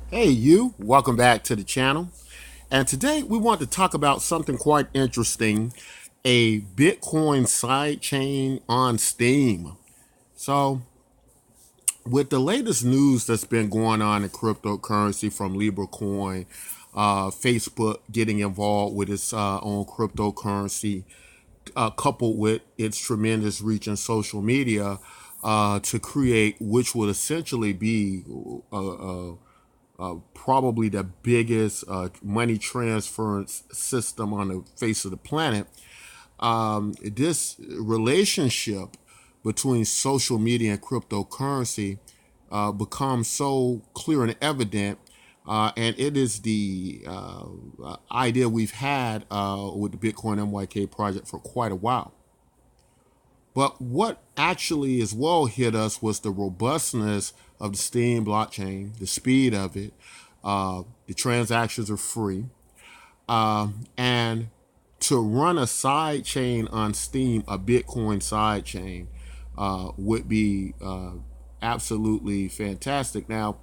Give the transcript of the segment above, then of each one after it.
Hey, you, welcome back to the channel. And today we want to talk about something quite interesting, a Bitcoin sidechain on Steem. So, with the latest news that's been going on in cryptocurrency from Libra Coin, Facebook getting involved with its own cryptocurrency, coupled with its tremendous reach in social media to create, which would essentially be probably the biggest money transference system on the face of the planet. This relationship between social media and cryptocurrency becomes so clear and evident. And it is the idea we've had with the Bitcoin MYK project for quite a while. But what actually as well hit us was the robustness of the Steem blockchain, the speed of it. The transactions are free. And to run a side chain on Steem, a Bitcoin side chain, would be absolutely fantastic. Now,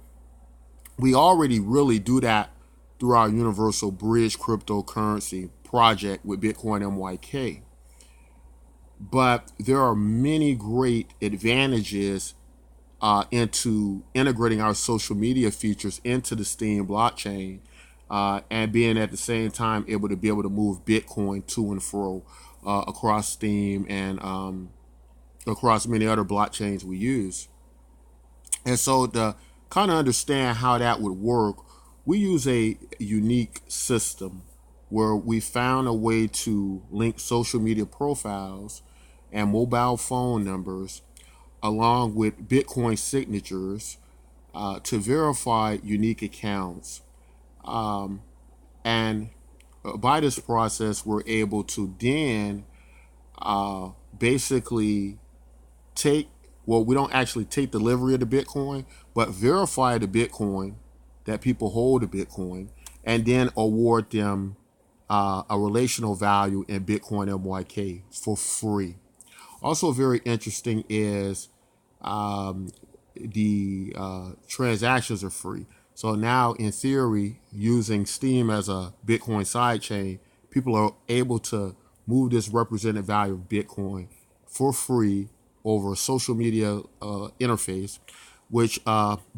we already really do that through our Universal Bridge cryptocurrency project with Bitcoin MYK. But there are many great advantages into integrating our social media features into the Steem blockchain and being at the same time able to move Bitcoin to and fro across Steem and across many other blockchains we use. And so to kind of understand how that would work, we use a unique system where we found a way to link social media profiles and mobile phone numbers along with Bitcoin signatures to verify unique accounts. And by this process, we're able to then basically take, well, we don't actually take delivery of the Bitcoin, but verify the Bitcoin that people hold the Bitcoin and then award them a relational value in Bitcoin MYK for free. Also, very interesting is the transactions are free. So now, in theory, using Steem as a Bitcoin sidechain, people are able to move this represented value of Bitcoin for free over a social media interface, which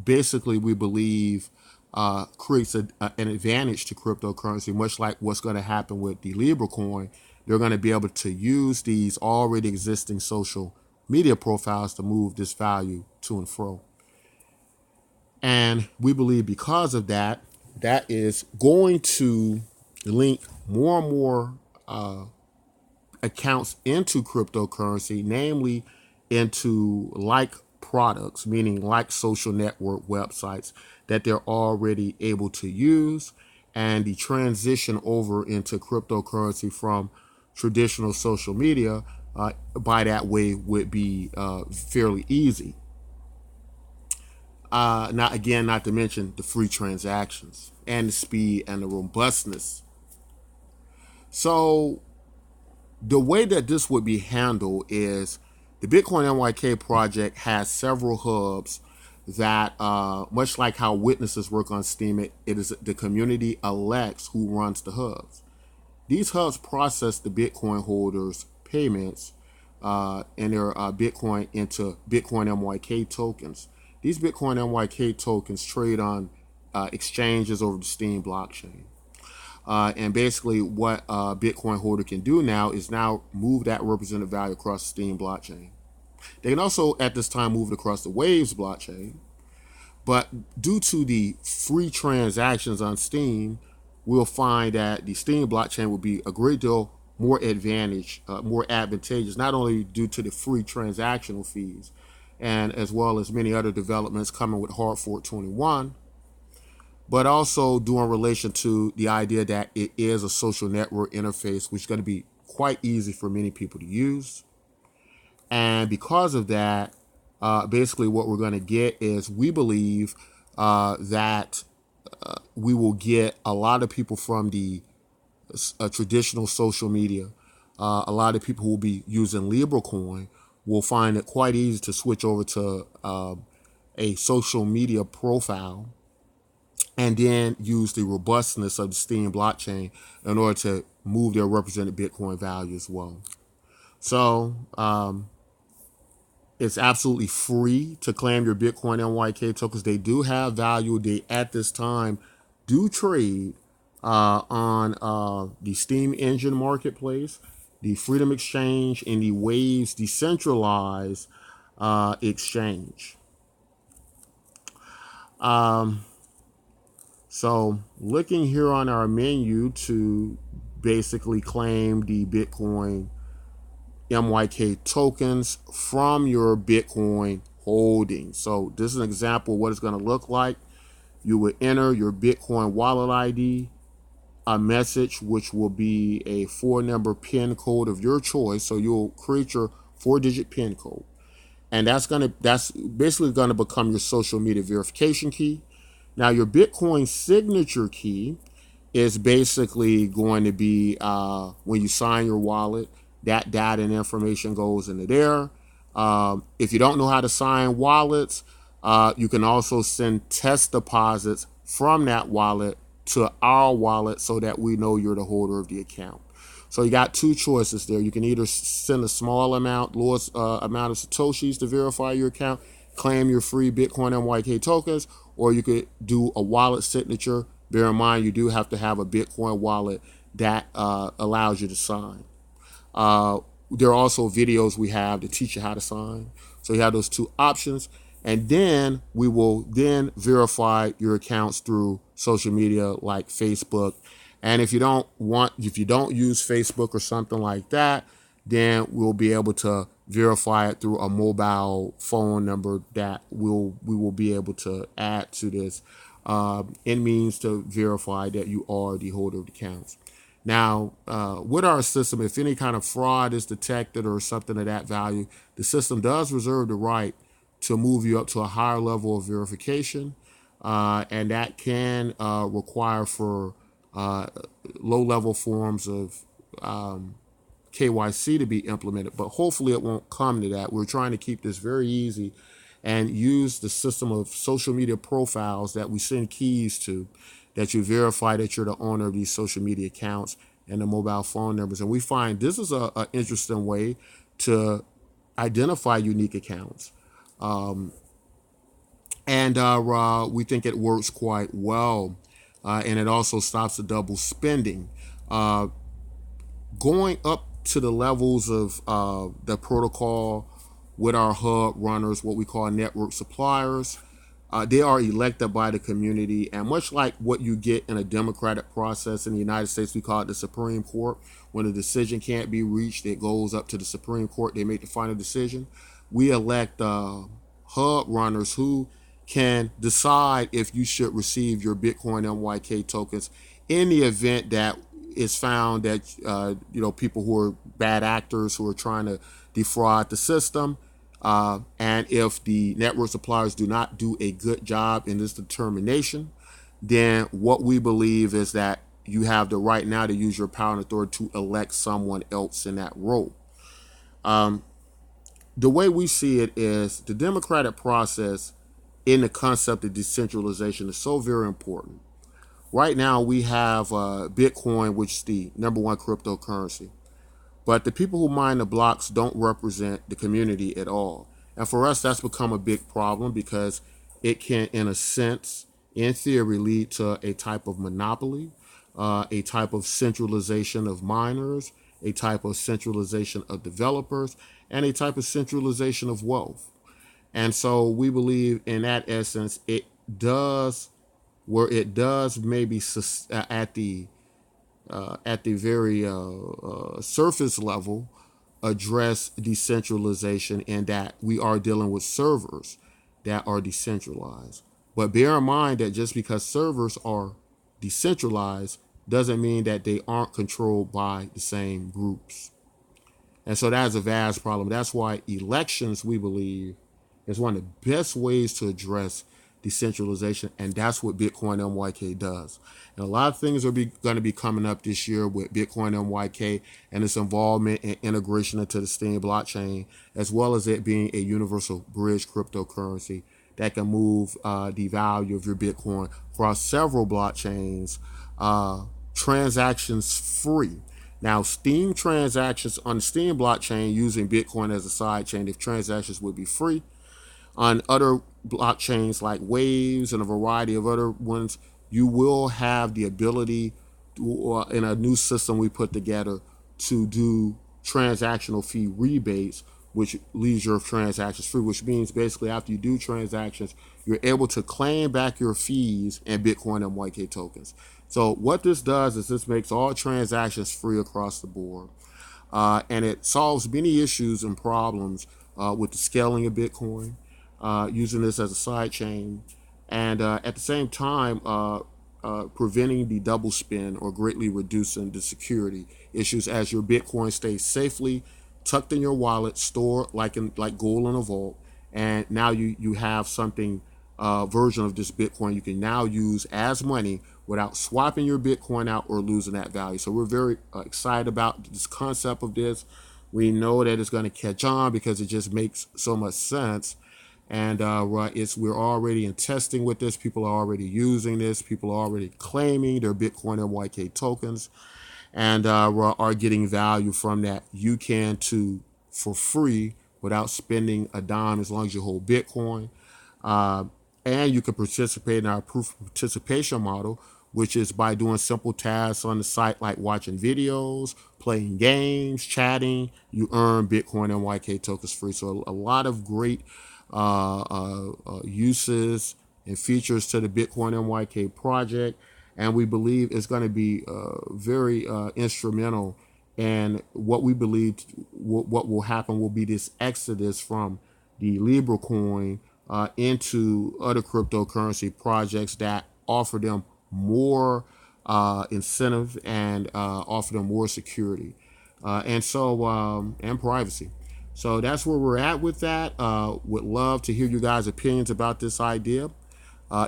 basically we believe creates an advantage to cryptocurrency, much like what's going to happen with the Libra coin. They're going to be able to use these already existing social media profiles to move this value to and fro. And we believe because of that, that is going to link more and more accounts into cryptocurrency, namely into like products, meaning like social network websites that they're already able to use. And the transition over into cryptocurrency from traditional social media by that way would be fairly easy. Not again, not to mention the free transactions and the speed and the robustness. So the way that this would be handled is the Bitcoin NYK project has several hubs that, much like how witnesses work on Steem, it is the community elects who runs the hubs. These hubs process the Bitcoin holders' payments and their Bitcoin into Bitcoin MYK tokens. These Bitcoin MYK tokens trade on exchanges over the Steem blockchain. And basically, what a Bitcoin holder can do now is now move that represented value across the Steem blockchain. They can also, at this time, move it across the Waves blockchain. But due to the free transactions on Steem, we'll find that the Steem blockchain will be a great deal more advantageous, not only due to the free transactional fees, and as well as many other developments coming with Hard Fork 21, but also due in relation to the idea that it is a social network interface, which is going to be quite easy for many people to use. And because of that, basically what we're going to get is we believe that we will get a lot of people from the traditional social media. A lot of people who will be using Libra coin will find it quite easy to switch over to a social media profile and then use the robustness of the Steem blockchain in order to move their represented Bitcoin value as well. So it's absolutely free to claim your Bitcoin NYK tokens. They do have value. They, at this time, do trade on the Steem Engine Marketplace, the Freedom Exchange, and the Waves Decentralized Exchange. So looking here on our menu to basically claim the Bitcoin MYK tokens from your Bitcoin holdings. So this is an example of what it's going to look like. You would enter your Bitcoin wallet ID, a message which will be a 4-number PIN code of your choice. So you'll create your 4-digit PIN code. And that's basically going to become your social media verification key. Now your Bitcoin signature key is basically going to be when you sign your wallet, that data and information goes into there. If you don't know how to sign wallets, you can also send test deposits from that wallet to our wallet so that we know you're the holder of the account. So you got two choices there. You can either send a small amount, lowest amount of Satoshis to verify your account, claim your free Bitcoin MYK tokens, or you could do a wallet signature. Bear in mind, you do have to have a Bitcoin wallet that allows you to sign. There are also videos we have to teach you how to sign. So you have those two options. And then we will then verify your accounts through social media like Facebook. And if you don't use Facebook or something like that, then we'll be able to verify it through a mobile phone number that we will be able to add to this. It means to verify that you are the holder of the accounts. Now, with our system, if any kind of fraud is detected or something of that value, the system does reserve the right to move you up to a higher level of verification, and that can require for low-level forms of KYC to be implemented, but hopefully it won't come to that. We're trying to keep this very easy and use the system of social media profiles that we send keys to, that you verify that you're the owner of these social media accounts and the mobile phone numbers. And we find this is an interesting way to identify unique accounts. And we think it works quite well. And it also stops the double spending. Going up to the levels of the protocol with our hub runners, what we call network suppliers, they are elected by the community. And much like what you get in a democratic process in the United States, we call it the Supreme Court. When a decision can't be reached, it goes up to the Supreme Court. They make the final decision. We elect hub runners who can decide if you should receive your Bitcoin MYK tokens in the event that it's found that people who are bad actors who are trying to defraud the system, and if the network suppliers do not do a good job in this determination, then what we believe is that you have the right now to use your power and authority to elect someone else in that role. The way we see it is the democratic process in the concept of decentralization is so very important. Right now we have Bitcoin, which is the #1 cryptocurrency. But the people who mine the blocks don't represent the community at all. And for us, that's become a big problem because it can, in a sense, in theory, lead to a type of monopoly, a type of centralization of miners, a type of centralization of developers, and a type of centralization of wealth. And so we believe in that essence, it does maybe at the very surface level address decentralization, in that we are dealing with servers that are decentralized. But bear in mind that just because servers are decentralized doesn't mean that they aren't controlled by the same groups. And so that's a vast problem. That's why elections, we believe, is one of the best ways to address decentralization, and that's what Bitcoin MYK does. And a lot of things are going to be coming up this year with Bitcoin MYK and its involvement and integration into the Steem blockchain, as well as it being a universal bridge cryptocurrency that can move the value of your Bitcoin across several blockchains, transactions free. Now, Steem transactions on the Steem blockchain using Bitcoin as a sidechain, if transactions would be free. On other blockchains like Waves and a variety of other ones, you will have the ability to, in a new system we put together, to do transactional fee rebates, which leaves your transactions free, which means basically after you do transactions, you're able to claim back your fees in Bitcoin and YK tokens. So what this does is this makes all transactions free across the board. And it solves many issues and problems with the scaling of Bitcoin, using this as a side chain, and at the same time preventing the double spend or greatly reducing the security issues as your Bitcoin stays safely tucked in your wallet, stored like gold in a vault, and now you have something version of this Bitcoin you can now use as money without swapping your Bitcoin out or losing that value. So we're very excited about this concept of this. We know that it's going to catch on because it just makes so much sense. And we're already in testing with this. People are already using this. People are already claiming their Bitcoin and YK tokens, and are getting value from that. You can too for free without spending a dime as long as you hold Bitcoin. And you can participate in our proof of participation model, which is by doing simple tasks on the site like watching videos, playing games, chatting. You earn Bitcoin and YK tokens free. So a lot of great uses and features to the Bitcoin NYK project, and we believe it's going to be very instrumental. And what we believe what will happen will be this exodus from the Libra coin into other cryptocurrency projects that offer them more incentive and offer them more security and privacy. So that's where we're at with that. Would love to hear you guys' opinions about this idea.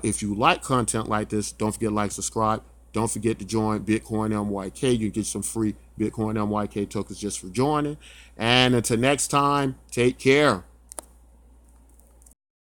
If you like content like this, don't forget to like, subscribe. Don't forget to join Bitcoin MYK. You can get some free Bitcoin MYK tokens just for joining. And until next time, take care.